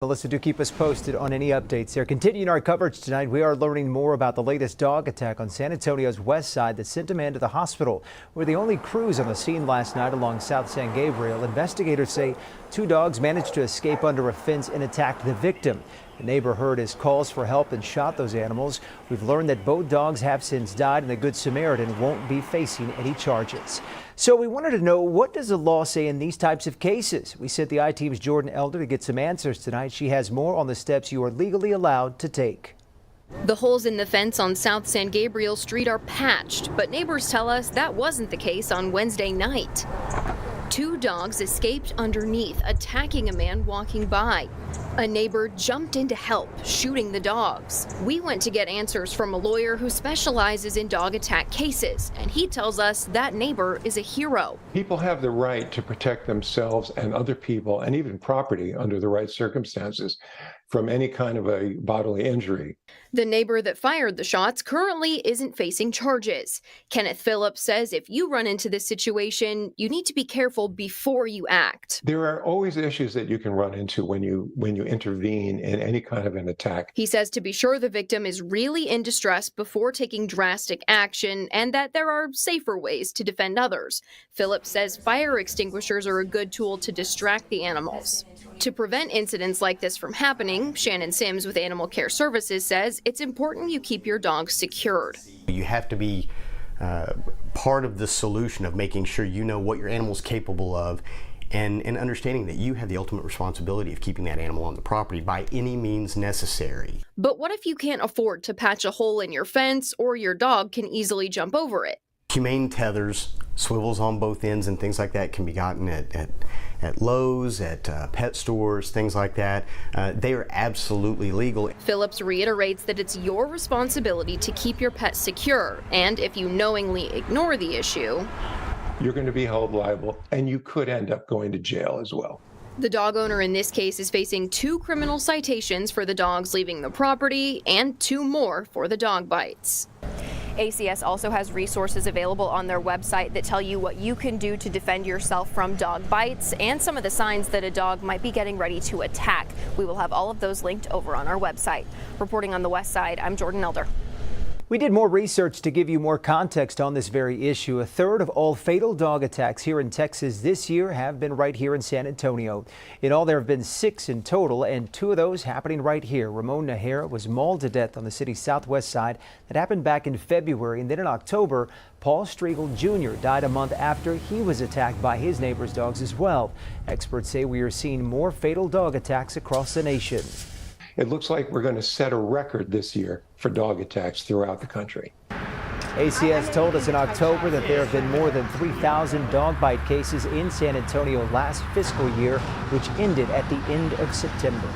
Melissa, do keep us posted on any updates here. Continuing our coverage tonight, we are learning more about the latest dog attack on San Antonio's west side that sent a man to the hospital. We're the only crews on the scene last night along South San Gabriel. Investigators say two dogs managed to escape under a fence and attacked the victim. The neighbor heard his calls for help and shot those animals. We've learned that both dogs have since died and the Good Samaritan won't be facing any charges. So we wanted to know, what does the law say in these types of cases? We sent the I-Team's Jordan Elder to get some answers tonight. She has more on the steps you are legally allowed to take. The holes in the fence on South San Gabriel Street are patched, but neighbors tell us that wasn't the case on Wednesday night. Two dogs escaped underneath, attacking a man walking by. A neighbor jumped in to help, shooting the dogs. We went to get answers from a lawyer who specializes in dog attack cases, and he tells us that neighbor is a hero. People have the right to protect themselves and other people, and even property under the right circumstances, from any kind of a bodily injury. The neighbor that fired the shots currently isn't facing charges. Kenneth Phillips says if you run into this situation, you need to be careful before you act. There are always issues that you can run into when you intervene in any kind of an attack. He says to be sure the victim is really in distress before taking drastic action, and that there are safer ways to defend others. Phillips says fire extinguishers are a good tool to distract the animals. To prevent incidents like this from happening, Shannon Sims with Animal Care Services says it's important you keep your dog secured. You have to be part of the solution of making sure you know what your animal's capable of, and understanding that you have the ultimate responsibility of keeping that animal on the property by any means necessary. But what if you can't afford to patch a hole in your fence, or your dog can easily jump over it? Humane tethers, swivels on both ends and things like that can be gotten at Lowe's, at pet stores, things like that. They are absolutely legal. Phillips reiterates that it's your responsibility to keep your pet secure, and if you knowingly ignore the issue, You're going to be held liable, and you could end up going to jail as well. The dog owner in this case is facing 2 criminal citations for the dogs leaving the property and 2 more for the dog bites. ACS also has resources available on their website that tell you what you can do to defend yourself from dog bites and some of the signs that a dog might be getting ready to attack. We will have all of those linked over on our website. Reporting on the west side, I'm Jordan Elder. We did more research to give you more context on this very issue. A third of all fatal dog attacks here in Texas this year have been right here in San Antonio. In all, there have been 6 in total, and 2 of those happening right here. Ramon Nahara was mauled to death on the city's southwest side. That happened back in February, and then in October, Paul Striegel Jr. died a month after he was attacked by his neighbor's dogs as well. Experts say we are seeing more fatal dog attacks across the nation. It looks like we're going to set a record this year for dog attacks throughout the country. ACS told us in October that there have been more than 3,000 dog bite cases in San Antonio last fiscal year, which ended at the end of September.